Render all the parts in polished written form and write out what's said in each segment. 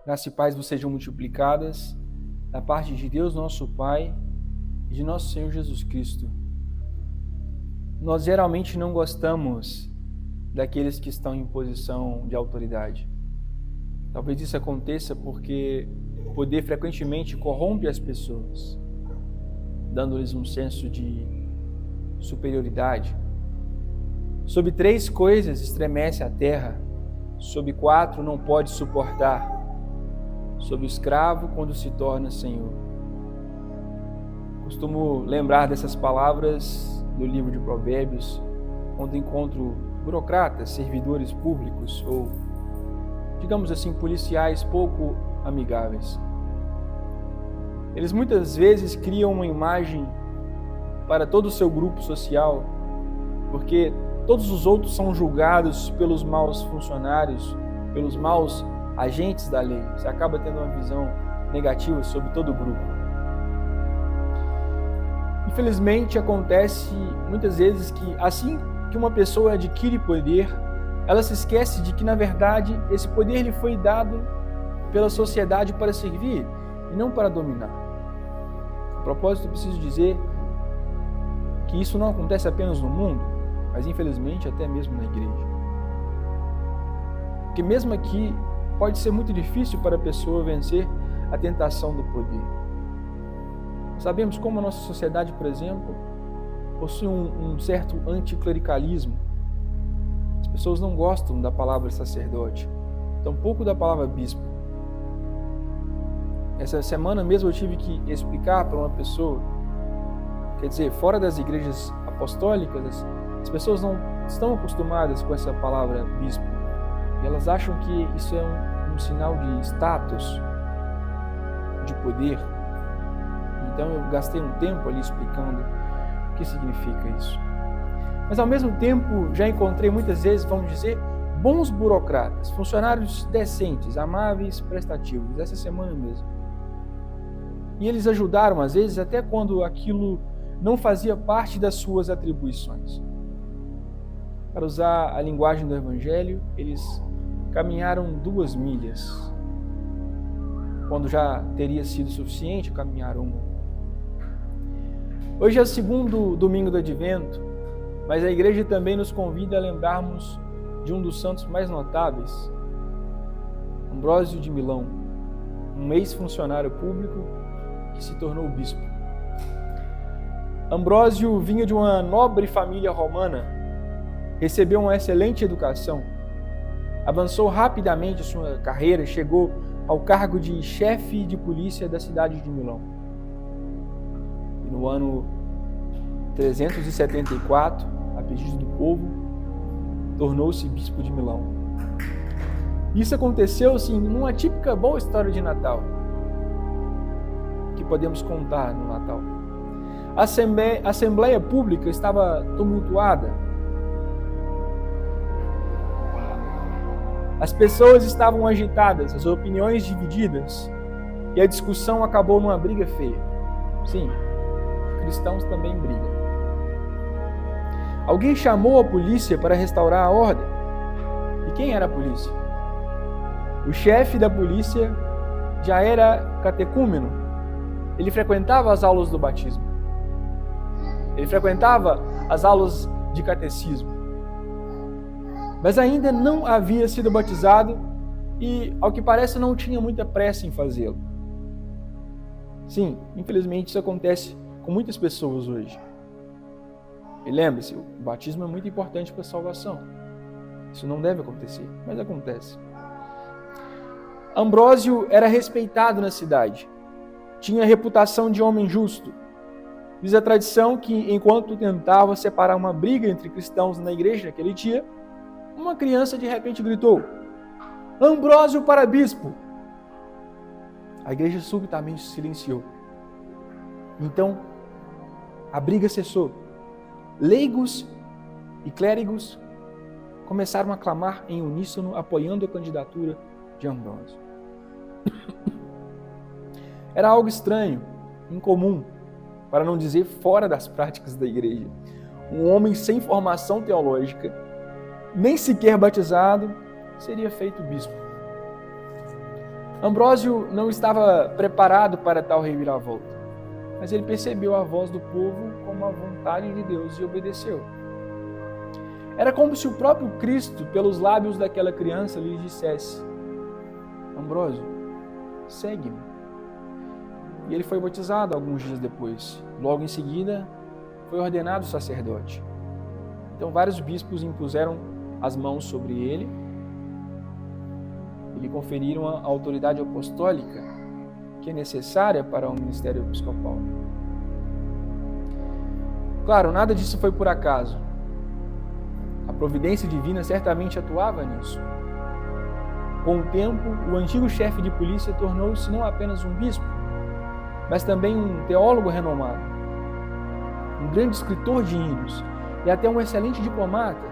Graça e paz vos sejam multiplicadas da parte de Deus, nosso Pai, e de nosso Senhor Jesus Cristo. Nós geralmente não gostamos daqueles que estão em posição de autoridade. Talvez isso aconteça porque o poder frequentemente corrompe as pessoas, dando-lhes um senso de superioridade. Sob 3 coisas estremece a terra, sob 4 não pode suportar, sob o escravo quando se torna senhor. Costumo lembrar dessas palavras do livro de Provérbios, quando encontro burocratas, servidores públicos ou, digamos assim, policiais pouco amigáveis. Eles muitas vezes criam uma imagem para todo o seu grupo social, porque todos os outros são julgados pelos maus funcionários, pelos maus agentes da lei. Você acaba tendo uma visão negativa sobre todo o grupo. Infelizmente, acontece muitas vezes que assim que uma pessoa adquire poder, ela se esquece de que, na verdade, esse poder lhe foi dado pela sociedade para servir e não para dominar. A propósito, preciso dizer que isso não acontece apenas no mundo, mas infelizmente até mesmo na igreja. Porque mesmo aqui pode ser muito difícil para a pessoa vencer a tentação do poder. Sabemos como a nossa sociedade, por exemplo, possui um certo anticlericalismo. As pessoas não gostam da palavra sacerdote, tampouco da palavra bispo. Essa semana mesmo eu tive que explicar para uma pessoa, quer dizer, fora das igrejas apostólicas, as pessoas não estão acostumadas com essa palavra bispo. E elas acham que isso é um sinal de status, de poder. Então eu gastei um tempo ali explicando o que significa isso. Mas ao mesmo tempo já encontrei muitas vezes, vamos dizer, bons burocratas, funcionários decentes, amáveis, prestativos, essa semana mesmo. E eles ajudaram às vezes até quando aquilo não fazia parte das suas atribuições. Para usar a linguagem do Evangelho, eles caminharam 2 milhas. Quando já teria sido suficiente, caminharam 1. Hoje é o 2º domingo do Advento, mas a igreja também nos convida a lembrarmos de um dos santos mais notáveis, Ambrósio de Milão, um ex-funcionário público que se tornou bispo. Ambrósio vinha de uma nobre família romana, recebeu uma excelente educação, avançou rapidamente sua carreira e chegou ao cargo de chefe de polícia da cidade de Milão. E no ano 374, a pedido do povo, tornou-se bispo de Milão. Isso aconteceu, assim, numa típica boa história de Natal, que podemos contar no Natal. A Assembleia Pública estava tumultuada. As pessoas estavam agitadas, as opiniões divididas, e a discussão acabou numa briga feia. Sim, cristãos também brigam. Alguém chamou a polícia para restaurar a ordem. E quem era a polícia? O chefe da polícia já era catecúmeno. Ele frequentava as aulas do batismo. Ele frequentava as aulas de catecismo. Mas ainda não havia sido batizado e, ao que parece, não tinha muita pressa em fazê-lo. Sim, infelizmente isso acontece com muitas pessoas hoje. E lembre-se, o batismo é muito importante para a salvação. Isso não deve acontecer, mas acontece. Ambrósio era respeitado na cidade. Tinha a reputação de homem justo. Diz a tradição que, enquanto tentava separar uma briga entre cristãos na igreja naquele dia, uma criança de repente gritou: Ambrósio para bispo! A igreja subitamente se silenciou. Então, a briga cessou. Leigos e clérigos começaram a clamar em uníssono, apoiando a candidatura de Ambrósio. Era algo estranho, incomum, para não dizer fora das práticas da igreja. Um homem sem formação teológica, nem sequer batizado, seria feito bispo. Ambrósio não estava preparado para tal reviravolta, mas ele percebeu a voz do povo como a vontade de Deus e obedeceu. Era como se o próprio Cristo, pelos lábios daquela criança, lhe dissesse: Ambrósio, segue-me. E ele foi batizado alguns dias depois. Logo em seguida, foi ordenado sacerdote. Então vários bispos impuseram as mãos sobre ele e lhe conferiram a autoridade apostólica que é necessária para o ministério episcopal. Claro, nada disso foi por acaso. A providência divina certamente atuava nisso. Com o tempo, o antigo chefe de polícia tornou-se não apenas um bispo, mas também um teólogo renomado, um grande escritor de hinos e até um excelente diplomata,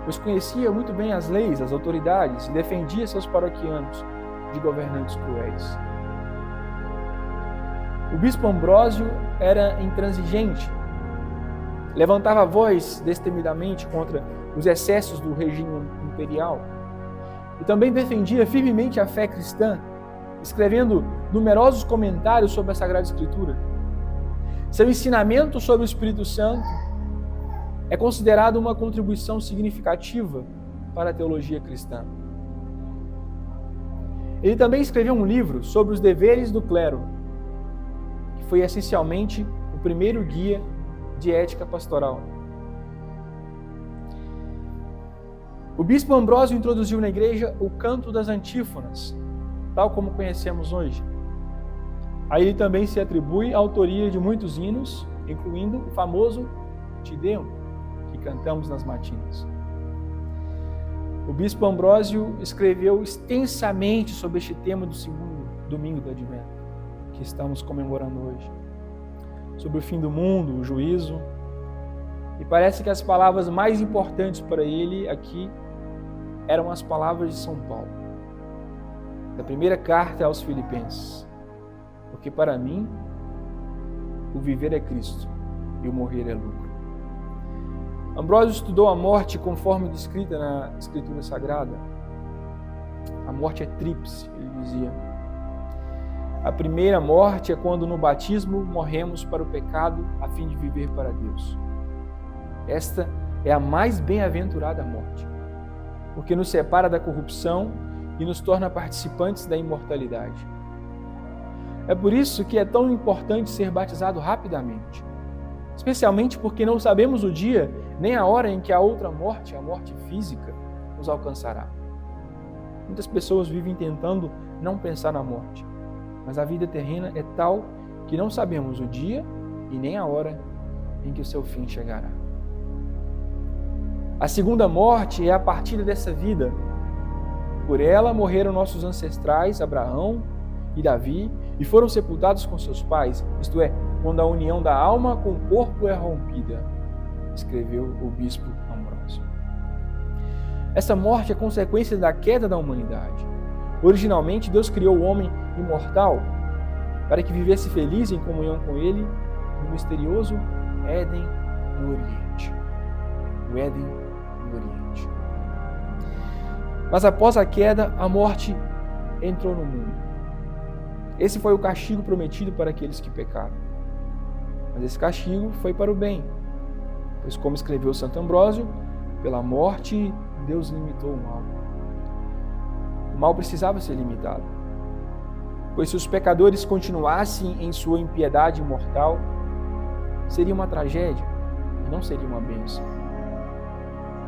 pois conhecia muito bem as leis, as autoridades e defendia seus paroquianos de governantes cruéis. O bispo Ambrósio era intransigente, levantava a voz destemidamente contra os excessos do regime imperial e também defendia firmemente a fé cristã, escrevendo numerosos comentários sobre a Sagrada Escritura. Seu ensinamento sobre o Espírito Santo é considerado uma contribuição significativa para a teologia cristã. Ele também escreveu um livro sobre os deveres do clero, que foi essencialmente o primeiro guia de ética pastoral. O bispo Ambrósio introduziu na igreja o canto das antífonas, tal como conhecemos hoje. A ele também se atribui a autoria de muitos hinos, incluindo o famoso Te Deum, que cantamos nas matinas. O bispo Ambrósio escreveu extensamente sobre este tema do segundo domingo do Advento, que estamos comemorando hoje, sobre o fim do mundo, o juízo, e parece que as palavras mais importantes para ele aqui eram as palavras de São Paulo, da primeira carta aos Filipenses: porque para mim o viver é Cristo e o morrer é lucro. Ambrósio estudou a morte conforme descrita na Escritura Sagrada. A morte é tríplice, ele dizia. A primeira morte é quando no batismo morremos para o pecado a fim de viver para Deus. Esta é a mais bem-aventurada morte, porque nos separa da corrupção e nos torna participantes da imortalidade. É por isso que é tão importante ser batizado rapidamente, especialmente porque não sabemos o dia nem a hora em que a outra morte, a morte física, nos alcançará. Muitas pessoas vivem tentando não pensar na morte, mas a vida terrena é tal que não sabemos o dia e nem a hora em que o seu fim chegará. A segunda morte é a partida dessa vida. Por ela morreram nossos ancestrais, Abraão e Davi, e foram sepultados com seus pais, isto é, quando a união da alma com o corpo é rompida, escreveu o bispo Ambrósio. Essa morte é consequência da queda da humanidade. Originalmente, Deus criou o homem imortal para que vivesse feliz em comunhão com Ele no misterioso Éden do Oriente. O Éden do Oriente. Mas após a queda, a morte entrou no mundo. Esse foi o castigo prometido para aqueles que pecaram. Mas esse castigo foi para o bem, pois, como escreveu Santo Ambrósio, pela morte Deus limitou o mal. O mal precisava ser limitado, pois se os pecadores continuassem em sua impiedade mortal, seria uma tragédia e não seria uma bênção.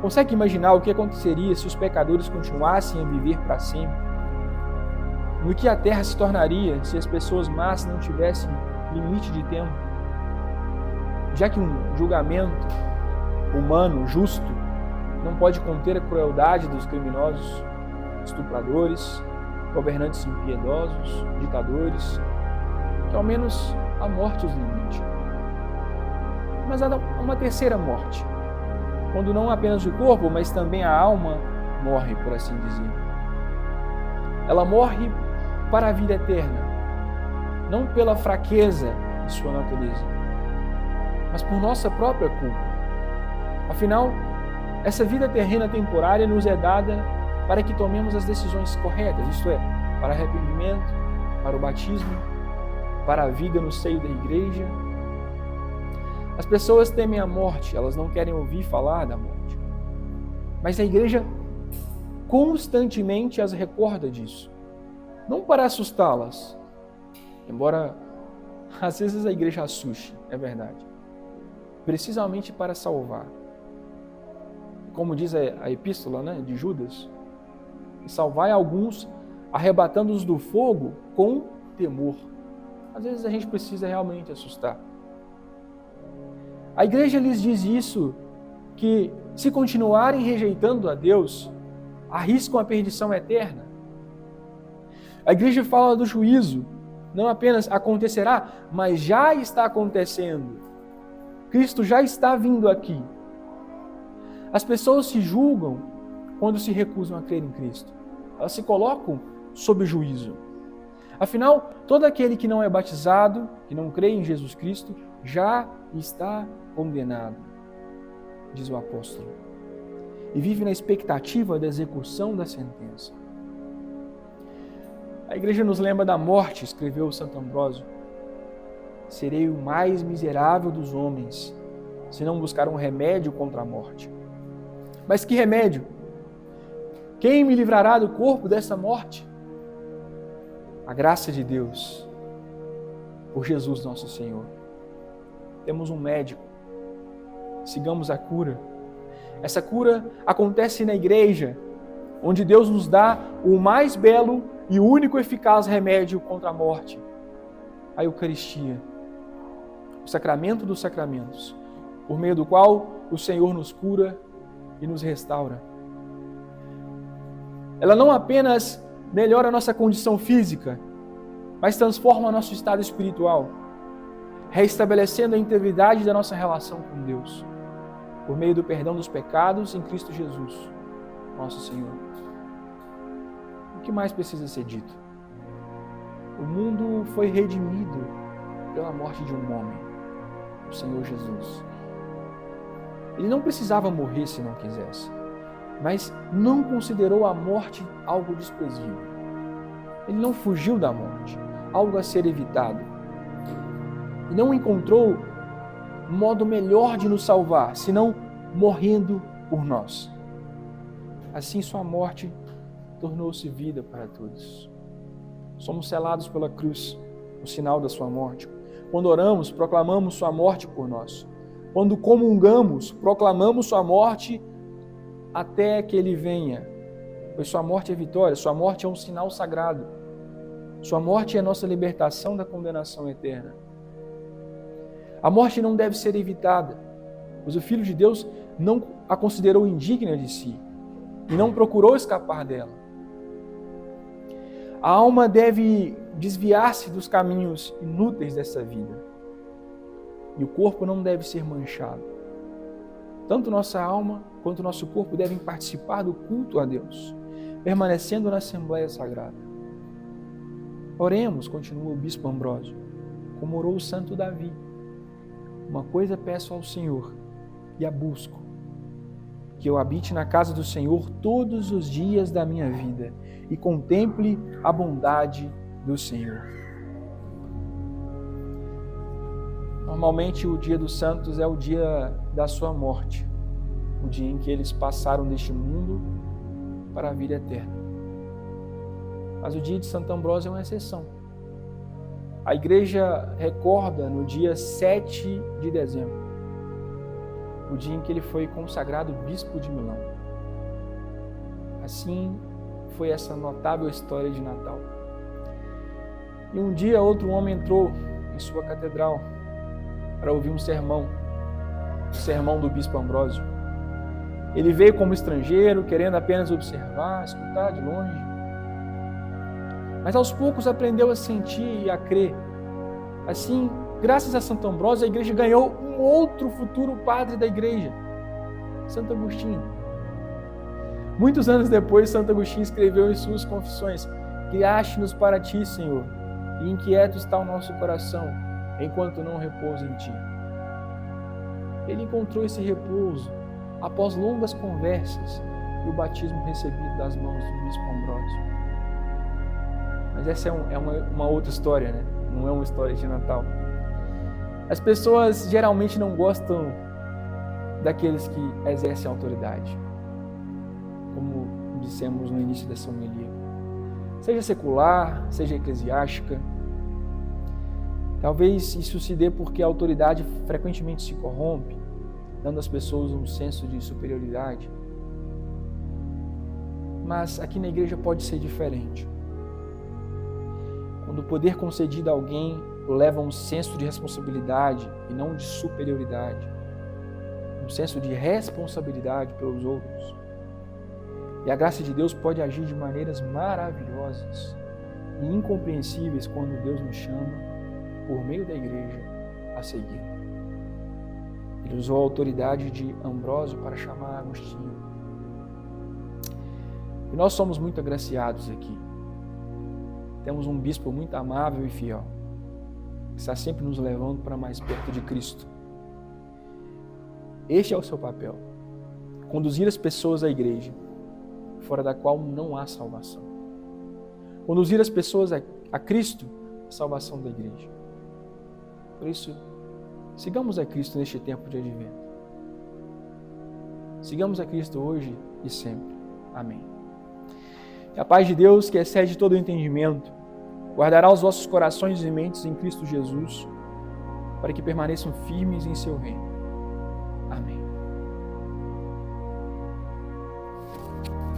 Consegue imaginar o que aconteceria se os pecadores continuassem a viver para sempre? No que a terra se tornaria se as pessoas más não tivessem limite de tempo? Já que um julgamento humano, justo, não pode conter a crueldade dos criminosos, estupradores, governantes impiedosos, ditadores, que ao menos a morte os limite. Mas há uma terceira morte, quando não apenas o corpo, mas também a alma morre, por assim dizer. Ela morre para a vida eterna, não pela fraqueza de sua natureza, mas por nossa própria culpa. Afinal, essa vida terrena temporária nos é dada para que tomemos as decisões corretas, isto é, para arrependimento, para o batismo, para a vida no seio da igreja. As pessoas temem a morte, elas não querem ouvir falar da morte. Mas a igreja constantemente as recorda disso. Não para assustá-las, embora às vezes a igreja assuste, é verdade. Precisamente para salvar. Como diz a epístola, de Judas, salvai alguns, arrebatando-os do fogo com temor. Às vezes a gente precisa realmente assustar. A igreja lhes diz isso, que se continuarem rejeitando a Deus, arriscam a perdição eterna. A igreja fala do juízo, não apenas acontecerá, mas já está acontecendo. Cristo já está vindo aqui. As pessoas se julgam quando se recusam a crer em Cristo. Elas se colocam sob juízo. Afinal, todo aquele que não é batizado, que não crê em Jesus Cristo, já está condenado, diz o apóstolo, e vive na expectativa da execução da sentença. A igreja nos lembra da morte, escreveu Santo Ambrósio. Serei o mais miserável dos homens, se não buscar um remédio contra a morte. Mas que remédio? Quem me livrará do corpo dessa morte? A graça de Deus, por Jesus nosso Senhor. Temos um médico. Sigamos a cura. Essa cura acontece na igreja, onde Deus nos dá o mais belo e único eficaz remédio contra a morte, a Eucaristia, o sacramento dos sacramentos, por meio do qual o Senhor nos cura e nos restaura. Ela não apenas melhora a nossa condição física, mas transforma o nosso estado espiritual, restabelecendo a integridade da nossa relação com Deus, por meio do perdão dos pecados em Cristo Jesus, nosso Senhor. O que mais precisa ser dito? O mundo foi redimido pela morte de um homem, o Senhor Jesus. Ele não precisava morrer se não quisesse, mas não considerou a morte algo desprezível. Ele não fugiu da morte, algo a ser evitado. E não encontrou um modo melhor de nos salvar, senão morrendo por nós. Assim, sua morte tornou-se vida para todos. Somos selados pela cruz, o sinal da sua morte. Quando oramos, proclamamos sua morte por nós. Quando comungamos, proclamamos sua morte até que ele venha. Pois sua morte é vitória, sua morte é um sinal sagrado. Sua morte é a nossa libertação da condenação eterna. A morte não deve ser evitada, pois o Filho de Deus não a considerou indigna de si e não procurou escapar dela. A alma deve desviar-se dos caminhos inúteis dessa vida e o corpo não deve ser manchado. Tanto nossa alma quanto nosso corpo devem participar do culto a Deus, permanecendo na Assembleia Sagrada. Oremos, continua o Bispo Ambrósio, como orou o Santo Davi. Uma coisa peço ao Senhor e a busco, que eu habite na casa do Senhor todos os dias da minha vida e contemple a bondade do Senhor. Normalmente o dia dos santos é o dia da sua morte, o dia em que eles passaram deste mundo para a vida eterna. Mas o dia de Santo Ambrósio é uma exceção. A igreja recorda no dia 7 de dezembro, o dia em que ele foi consagrado bispo de Milão. Assim foi essa notável história de Natal. E um dia outro homem entrou em sua catedral para ouvir um sermão, o sermão do bispo Ambrósio. Ele veio como estrangeiro, querendo apenas observar, escutar de longe. Mas aos poucos aprendeu a sentir e a crer. Assim, graças a Santo Ambrósio, a igreja ganhou um outro futuro padre da igreja, Santo Agostinho. Muitos anos depois, Santo Agostinho escreveu em suas confissões: criaste-nos para ti, Senhor, e inquieto está o nosso coração, enquanto não repousa em ti. Ele encontrou esse repouso após longas conversas e o batismo recebido das mãos do bispo Ambrósio. Mas essa é uma outra história, né? Não é uma história de Natal. As pessoas geralmente não gostam daqueles que exercem autoridade, como dissemos no início dessa homilia. Seja secular, seja eclesiástica. Talvez isso se dê porque a autoridade frequentemente se corrompe, dando às pessoas um senso de superioridade. Mas aqui na igreja pode ser diferente. Quando o poder concedido a alguém leva a um senso de responsabilidade e não de superioridade, um senso de responsabilidade pelos outros. E a graça de Deus pode agir de maneiras maravilhosas e incompreensíveis quando Deus nos chama, por meio da igreja, a seguir. Ele usou a autoridade de Ambrósio para chamar Agostinho. E nós somos muito agraciados aqui. Temos um bispo muito amável e fiel, que está sempre nos levando para mais perto de Cristo. Este é o seu papel: conduzir as pessoas à igreja, fora da qual não há salvação. Conduzir as pessoas a Cristo, a salvação da igreja. Por isso, sigamos a Cristo neste tempo de advento. Sigamos a Cristo hoje e sempre. Amém. E a paz de Deus, que excede todo o entendimento, guardará os vossos corações e mentes em Cristo Jesus, para que permaneçam firmes em seu reino.